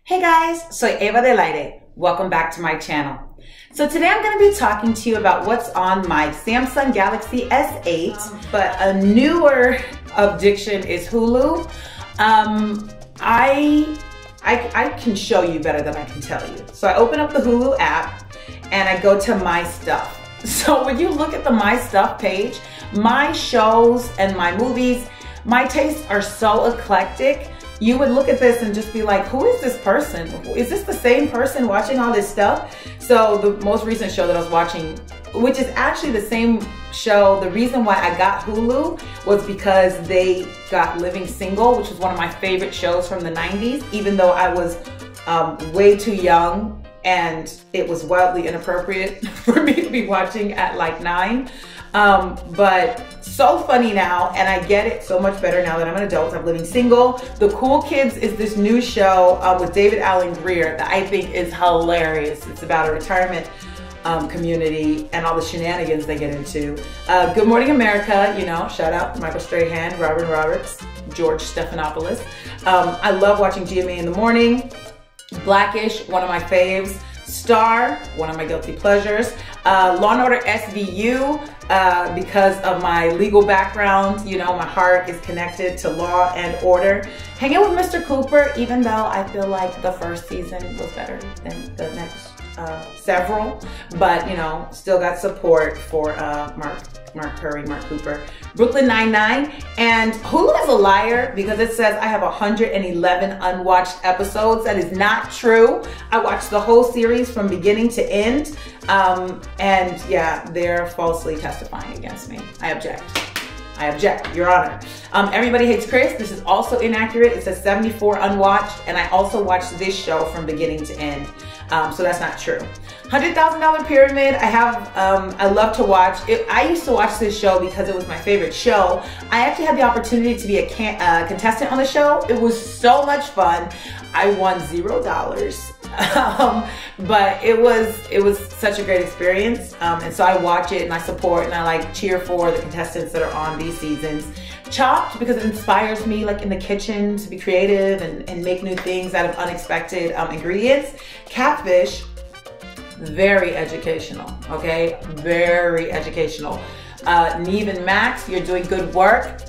Hey guys, Soy Eva del Aire. Welcome back to my channel. So today I'm going to be talking to you about what's on my Samsung Galaxy S8, but a newer addiction is Hulu. I can show you better than I can tell you. So I open up the Hulu app and I go to My Stuff. So when you look at the My Stuff page, my shows and my movies, my tastes are so eclectic. You would look at this and just be like, who is this person? Is this the same person watching all this stuff? So the most recent show that I was watching, which is actually the same show, the reason why I got Hulu was because they got Living Single, which was one of my favorite shows from the 90s, even though I was way too young and it was wildly inappropriate for me to be watching at like 9. But so funny now, and I get it so much better now that I'm an adult. I'm Living Single. The Cool Kids is this new show with David Alan Grier that I think is hilarious. It's about a retirement community and all the shenanigans they get into. Good Morning America, you know, shout out to Michael Strahan, Robin Roberts, George Stephanopoulos. I love watching GMA in the morning. Blackish, one of my faves. Star, one of my guilty pleasures. Law & Order SVU, because of my legal background, you know, my heart is connected to law and order. Hanging with Mr. Cooper, even though I feel like the first season was better than the next several, but you know, still got support for Mark Cooper. Brooklyn Nine-Nine, and Hulu is a liar because it says I have 111 unwatched episodes. That is not true. I watched the whole series from beginning to end, and yeah, they're falsely testifying against me. I object. I object, Your Honor. Everybody Hates Chris. This is also inaccurate. It says 74 unwatched, and I also watched this show from beginning to end. So that's not true. $100,000 Pyramid. I love to watch it. I used to watch this show because it was my favorite show. I actually had the opportunity to be a contestant on the show. It was so much fun. I won $0. But it was such a great experience. And so I watch it and I support and I like cheer for the contestants that are on these seasons. Chopped, because it inspires me like in the kitchen to be creative and make new things out of unexpected ingredients. Catfish, very educational, okay? Very educational. Neve and Max, you're doing good work.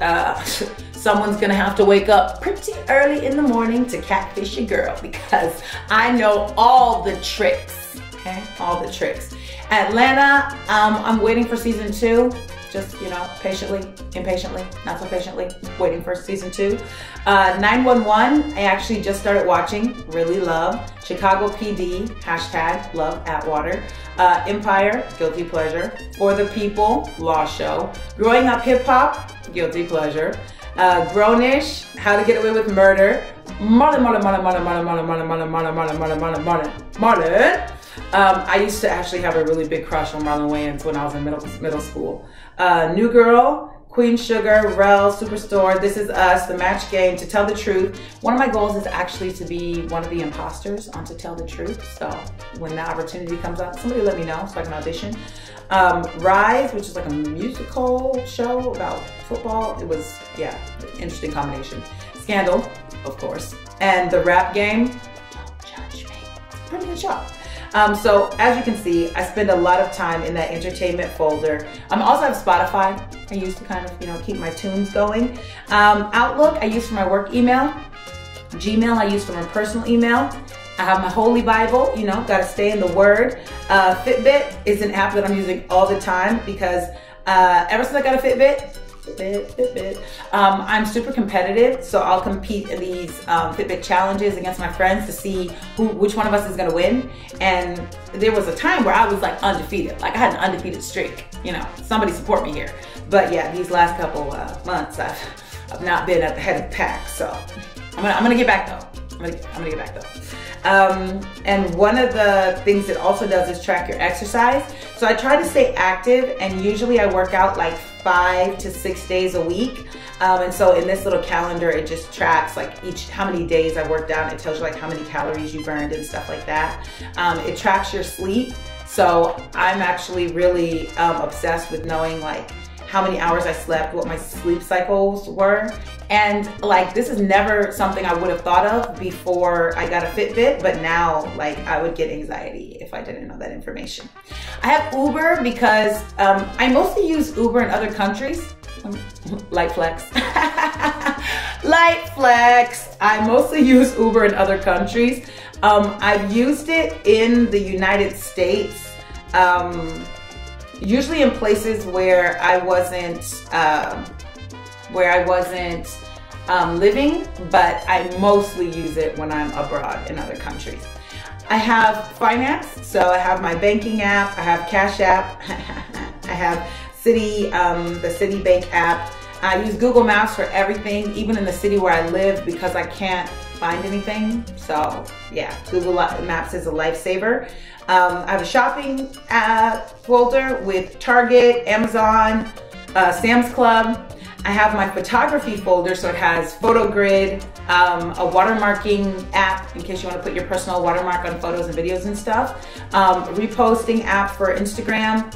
Someone's gonna have to wake up pretty early in the morning to catfish your girl because I know all the tricks, okay? All the tricks. Atlanta, I'm waiting for season 2. Just, you know, patiently, impatiently, not so patiently, waiting for season 2. 911, I actually just started watching, really love. Chicago PD, hashtag love Atwater. Empire, guilty pleasure. For the People, Law Show. Growing Up Hip Hop, guilty pleasure. Grownish, How to Get Away with Murder. Marlon. I used to actually have a really big crush on Marlon Wayans when I was in middle school. New Girl, Queen Sugar, Rel, Superstore, This Is Us, The Match Game, To Tell the Truth. One of my goals is actually to be one of the imposters on To Tell the Truth. So when that opportunity comes up, somebody let me know so I can audition. Rise, which is like a musical show about football. It was, yeah, interesting combination. Scandal, of course. And The Rap Game, don't judge me. Pretty good show. So as you can see, I spend a lot of time in that entertainment folder. I also have Spotify. I use to kind of, you know, keep my tunes going. Outlook, I use for my work email. Gmail, I use for my personal email. I have my Holy Bible, you know, gotta stay in the Word. Fitbit is an app that I'm using all the time because ever since I got a Fitbit, I'm super competitive, so I'll compete in these Fitbit challenges against my friends to see which one of us is gonna win. And there was a time where I was like undefeated, like I had an undefeated streak. You know, somebody support me here. But yeah, these last couple months, I've not been at the head of the pack. So I'm gonna get back though. I'm gonna get back though. And one of the things it also does is track your exercise. So I try to stay active, and usually I work out like 5 to 6 days a week. And so in this little calendar, it just tracks like how many days I worked out. It tells you like how many calories you burned and stuff like that. It tracks your sleep. So I'm actually really obsessed with knowing like how many hours I slept, what my sleep cycles were. And like, this is never something I would have thought of before I got a Fitbit, but now like I would get anxiety if I didn't know that information. I have Uber because I mostly use Uber in other countries. Light flex. Light flex. I mostly use Uber in other countries. I've used it in the United States, usually in places where I wasn't living, but I mostly use it when I'm abroad in other countries. I have finance, so I have my banking app, I have Cash App, I have the Citibank app. I use Google Maps for everything, even in the city where I live, because I can't find anything. So yeah, Google Maps is a lifesaver. I have a shopping folder with Target, Amazon, Sam's Club. I have my photography folder, so it has PhotoGrid, a watermarking app in case you want to put your personal watermark on photos and videos and stuff, reposting app for Instagram,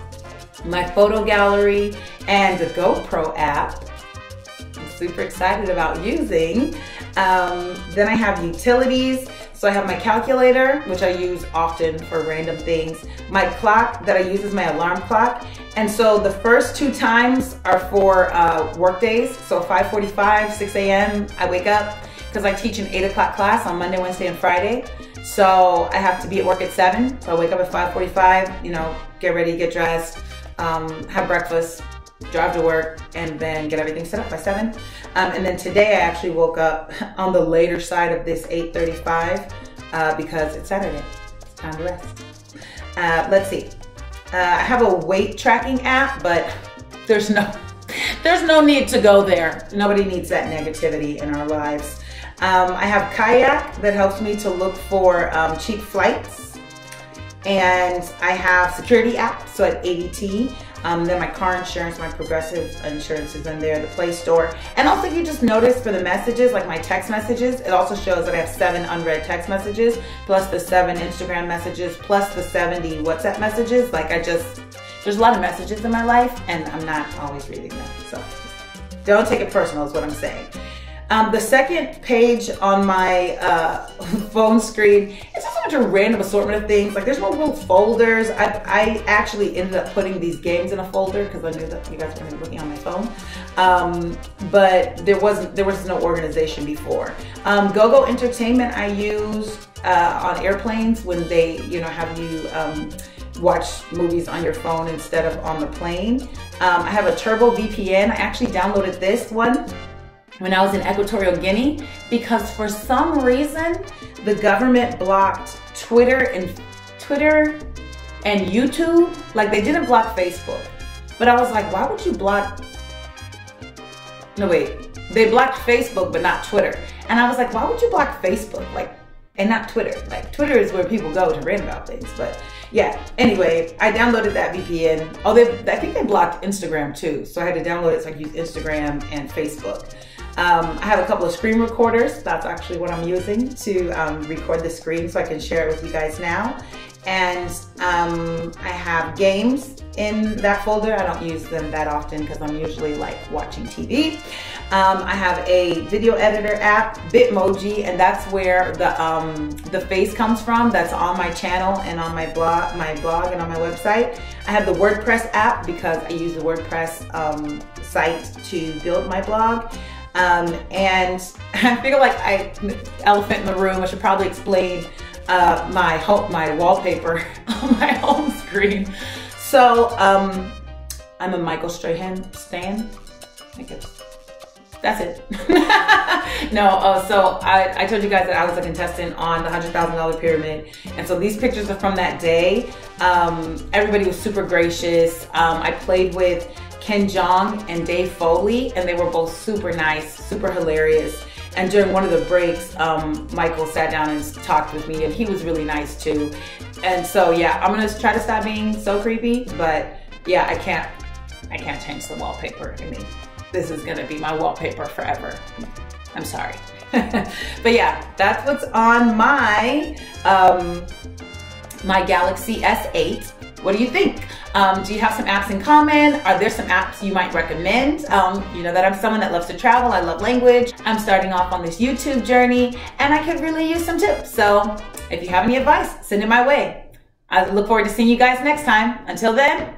my photo gallery, and the GoPro app. I'm super excited about using. Then I have utilities. So I have my calculator, which I use often for random things. My clock that I use is my alarm clock. And so the first 2 times are for work days. So 5:45, 6 a.m. I wake up because I teach an 8 o'clock class on Monday, Wednesday, and Friday. So I have to be at work at 7. So I wake up at 5:45, you know, get ready, get dressed, have breakfast, drive to work, and then get everything set up by 7. And then today I actually woke up on the later side of this 8:35 because it's Saturday. It's time to rest. Let's see. I have a weight tracking app, but there's no need to go there. Nobody needs that negativity in our lives. I have Kayak that helps me to look for cheap flights. And I have security apps, so at ADT. Then my car insurance, my Progressive insurance is in there, the Play Store. And also, if you just notice for the messages, like my text messages, it also shows that I have 7 unread text messages, plus the 7 Instagram messages, plus the 70 WhatsApp messages. Like there's a lot of messages in my life, and I'm not always reading them. So don't take it personal is what I'm saying. The second page on my phone screen, it's just a bunch of random assortment of things. Like there's no little folders. I actually ended up putting these games in a folder because I knew that you guys were going to be looking on my phone. But there was no organization before. GoGo Entertainment I use on airplanes when they have you watch movies on your phone instead of on the plane. I have a Turbo VPN. I actually downloaded this one when I was in Equatorial Guinea, because for some reason the government blocked Twitter and YouTube. Like they didn't block Facebook, but I was like, why would you block? No wait, they blocked Facebook but not Twitter, and I was like, why would you block Facebook and not Twitter? Like Twitter is where people go to rant about things. But yeah, anyway, I downloaded that VPN. Oh, I think they blocked Instagram too, so I had to download it so I could use Instagram and Facebook. I have a couple of screen recorders. That's actually what I'm using to record the screen so I can share it with you guys now. And I have games in that folder. I don't use them that often because I'm usually like watching TV. I have a video editor app, Bitmoji, and that's where the face comes from. That's on my channel and on my blog and on my website. I have the WordPress app because I use the WordPress site to build my blog. And I feel like elephant in the room, I should probably explain my wallpaper on my home screen. So I'm a Michael Strahan stan. I guess that's it. No, so I told you guys that I was a contestant on the $100,000 pyramid, and so these pictures are from that day. Everybody was super gracious. I played with Ken Jeong and Dave Foley, and they were both super nice, super hilarious. And during one of the breaks, Michael sat down and talked with me, and he was really nice too. And so yeah, I'm gonna try to stop being so creepy, but yeah, I can't change the wallpaper. I mean, this is gonna be my wallpaper forever. I'm sorry. But yeah, that's what's on my my Galaxy S8. What do you think? Do you have some apps in common? Are there some apps you might recommend? You know that I'm someone that loves to travel. I love language. I'm starting off on this YouTube journey and I could really use some tips. So if you have any advice, send it my way. I look forward to seeing you guys next time. Until then,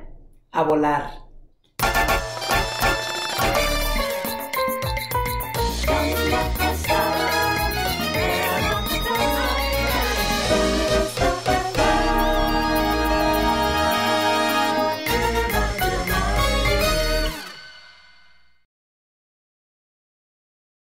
a volar.